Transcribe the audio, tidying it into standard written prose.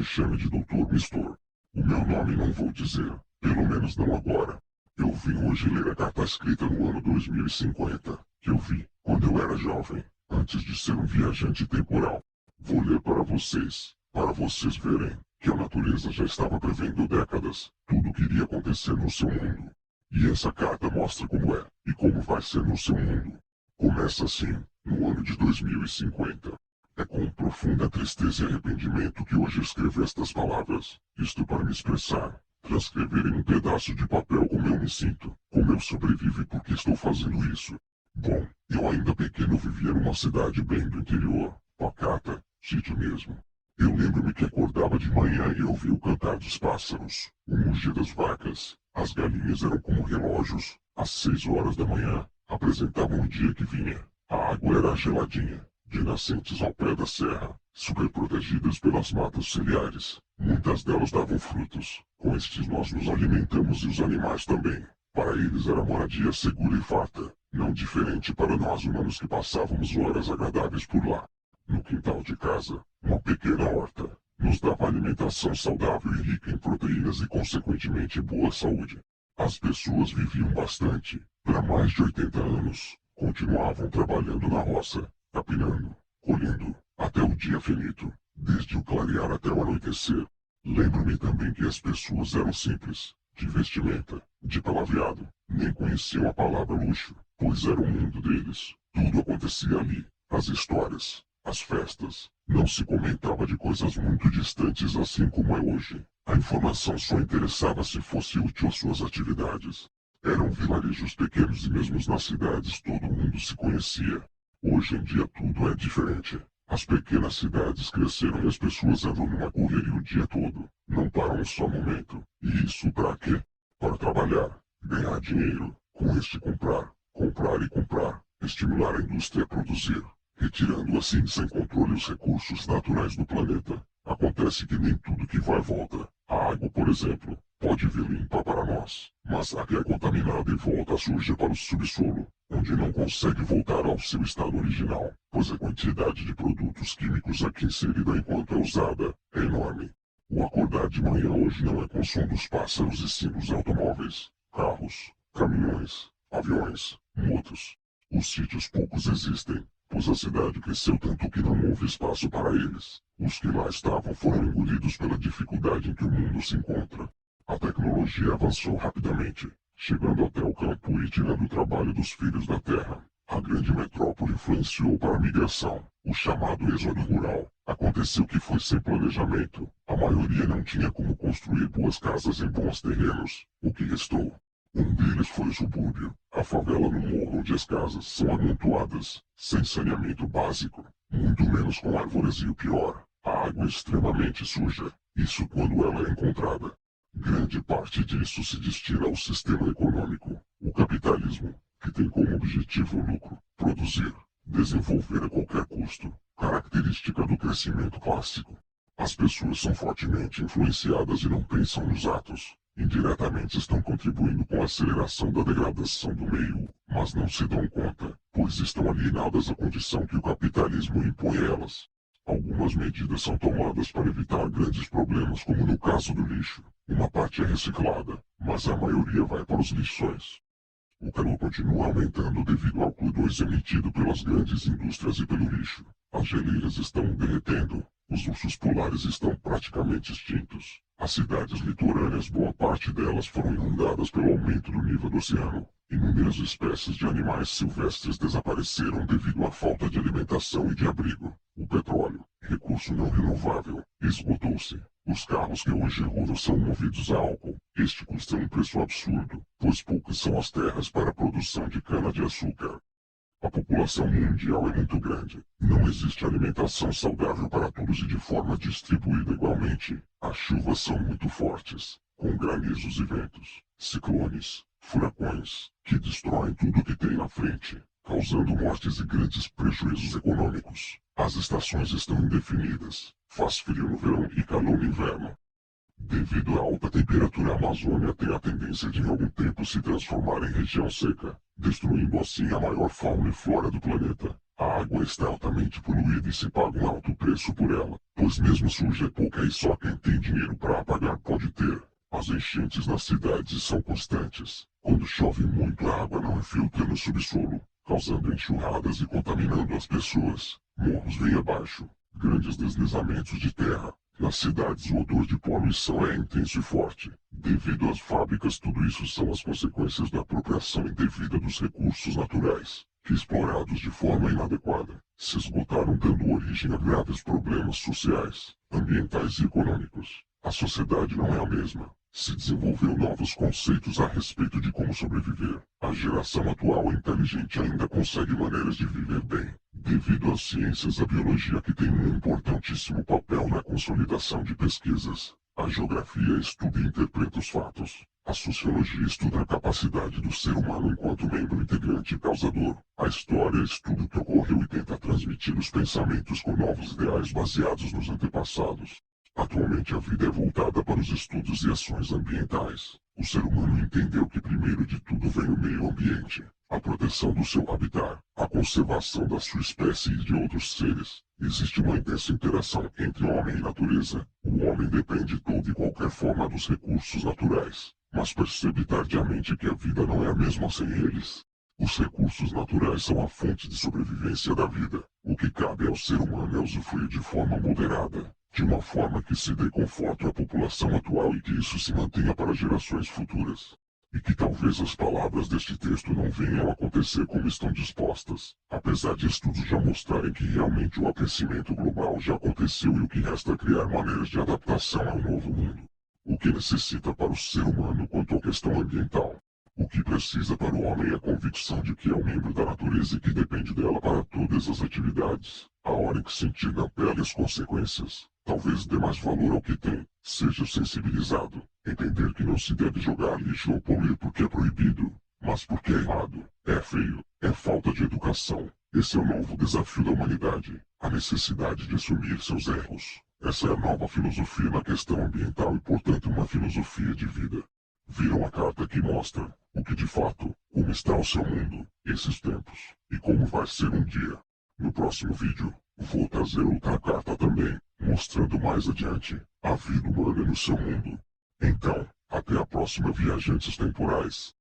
chame de Doutor Mistor. O meu nome não vou dizer, pelo menos não agora. Eu vim hoje ler a carta escrita no ano 2050, que eu vi quando eu era jovem, antes de ser um viajante temporal. Vou ler para vocês verem que a natureza já estava prevendo décadas tudo o que iria acontecer no seu mundo. E essa carta mostra como é e como vai ser no seu mundo. Começa assim, no ano de 2050. É com profunda tristeza e arrependimento que hoje escrevo estas palavras, isto para me expressar, transcrever em um pedaço de papel como eu me sinto, como eu sobrevivo e por que estou fazendo isso. Bom, eu ainda pequeno vivia numa cidade bem do interior, pacata, sítio mesmo. Eu lembro-me que acordava de manhã e ouvia o cantar dos pássaros, o mugir das vacas. As galinhas eram como relógios. Às 6 horas da manhã, apresentavam o dia que vinha. A água era geladinha, de nascentes ao pé da serra, super protegidas pelas matas ciliares. Muitas delas davam frutos. Com estes nós nos alimentamos e os animais também. Para eles era moradia segura e farta, não diferente para nós humanos que passávamos horas agradáveis por lá. No quintal de casa, uma pequena horta nos dava alimentação saudável e rica em proteínas e consequentemente boa saúde. As pessoas viviam bastante, para mais de 80 anos. Continuavam trabalhando na roça, capinando, colhendo, até o dia finito, desde o clarear até o anoitecer. Lembro-me também que as pessoas eram simples, de vestimenta, de palavreado, nem conheciam a palavra luxo, pois era o mundo deles. Tudo acontecia ali, as histórias, as festas. Não se comentava de coisas muito distantes assim como é hoje. A informação só interessava se fosse útil às suas atividades. Eram vilarejos pequenos e mesmo nas cidades todo mundo se conhecia. Hoje em dia tudo é diferente. As pequenas cidades cresceram e as pessoas andam numa correria o dia todo. Não param um só momento. E isso para quê? Para trabalhar, ganhar dinheiro, com este comprar, comprar e comprar, estimular a indústria a produzir, retirando assim sem controle os recursos naturais do planeta. Acontece que nem tudo que vai volta. A água, por exemplo, pode vir limpa para nós, mas a que é contaminada e volta suja para o subsolo, onde não consegue voltar ao seu estado original, pois a quantidade de produtos químicos aqui inserida enquanto é usada é enorme. O acordar de manhã hoje não é com o som dos pássaros e sim dos automóveis, carros, caminhões, aviões, motos. Os sítios poucos existem, pois a cidade cresceu tanto que não houve espaço para eles. Os que lá estavam foram engolidos pela dificuldade em que o mundo se encontra. A tecnologia avançou rapidamente, chegando até o campo e tirando o trabalho dos filhos da terra. A grande metrópole influenciou para a migração, o chamado êxodo rural. Aconteceu que foi sem planejamento. A maioria não tinha como construir boas casas em bons terrenos. O que restou? Um deles foi o subúrbio, a favela no morro onde as casas são amontoadas, sem saneamento básico, muito menos com árvores e o pior, a água extremamente suja, isso quando ela é encontrada. Grande parte disso se destina ao sistema econômico, o capitalismo, que tem como objetivo o lucro, produzir, desenvolver a qualquer custo, característica do crescimento clássico. As pessoas são fortemente influenciadas e não pensam nos atos. Indiretamente estão contribuindo com a aceleração da degradação do meio, mas não se dão conta, pois estão alienadas à condição que o capitalismo impõe a elas. Algumas medidas são tomadas para evitar grandes problemas, como no caso do lixo. Uma parte é reciclada, mas a maioria vai para os lixões. O calor continua aumentando devido ao CO2 emitido pelas grandes indústrias e pelo lixo. As geleiras estão derretendo. Os ursos polares estão praticamente extintos. As cidades litorâneas, boa parte delas foram inundadas pelo aumento do nível do oceano. Inúmeras espécies de animais silvestres desapareceram devido à falta de alimentação e de abrigo. O petróleo, recurso não renovável, esgotou-se. Os carros que hoje rodam são movidos a álcool. Este custa um preço absurdo, pois poucas são as terras para a produção de cana-de-açúcar. A população mundial é muito grande. Não existe alimentação saudável para todos e de forma distribuída igualmente. As chuvas são muito fortes, com granizos e ventos, ciclones, furacões, que destroem tudo que tem na frente, causando mortes e grandes prejuízos econômicos. As estações estão indefinidas. Faz frio no verão e calor no inverno. Devido à alta temperatura, a Amazônia tem a tendência de em algum tempo se transformar em região seca, destruindo assim a maior fauna e flora do planeta. A água está altamente poluída e se paga um alto preço por ela, pois mesmo suja é pouca e só quem tem dinheiro para pagar pode ter. As enchentes nas cidades são constantes. Quando chove muito, a água não infiltra no subsolo, causando enxurradas e contaminando as pessoas. Morros vêm abaixo, grandes deslizamentos de terra. Nas cidades, o odor de poluição é intenso e forte. Devido às fábricas, tudo isso são as consequências da apropriação indevida dos recursos naturais, que explorados de forma inadequada, se esgotaram dando origem a graves problemas sociais, ambientais e econômicos. A sociedade não é a mesma. Se desenvolveu novos conceitos a respeito de como sobreviver. A geração atual é inteligente e ainda consegue maneiras de viver bem, devido às ciências da biologia que têm um importantíssimo papel na consolidação de pesquisas. A geografia estuda e interpreta os fatos. A sociologia estuda a capacidade do ser humano enquanto membro integrante e causador. A história estuda o que ocorreu e tenta transmitir os pensamentos com novos ideais baseados nos antepassados. Atualmente a vida é voltada para os estudos e ações ambientais. O ser humano entendeu que primeiro de tudo vem o meio ambiente, a proteção do seu habitat, a conservação da sua espécie e de outros seres. Existe uma intensa interação entre homem e natureza. O homem depende de toda e qualquer forma dos recursos naturais, mas percebe tardiamente que a vida não é a mesma sem eles. Os recursos naturais são a fonte de sobrevivência da vida. O que cabe ao ser humano é usufruir de forma moderada, de uma forma que se dê conforto à população atual e que isso se mantenha para gerações futuras. E que talvez as palavras deste texto não venham a acontecer como estão dispostas, apesar de estudos já mostrarem que realmente o aquecimento global já aconteceu e o que resta é criar maneiras de adaptação ao novo mundo. O que necessita para o ser humano quanto à questão ambiental? O que precisa para o homem é a convicção de que é um membro da natureza e que depende dela para todas as atividades. A hora em que sentir na pele as consequências, talvez dê mais valor ao que tem, seja sensibilizado, entender que não se deve jogar lixo ou poluir porque é proibido, mas porque é errado, é feio, é falta de educação. Esse é o novo desafio da humanidade, a necessidade de assumir seus erros. Essa é a nova filosofia na questão ambiental e, portanto, uma filosofia de vida. Viram a carta que mostra o que de fato, como está o seu mundo, esses tempos, e como vai ser um dia. No próximo vídeo, vou trazer outra carta também, mostrando mais adiante a vida humana no seu mundo. Então, até a próxima, viajantes temporais.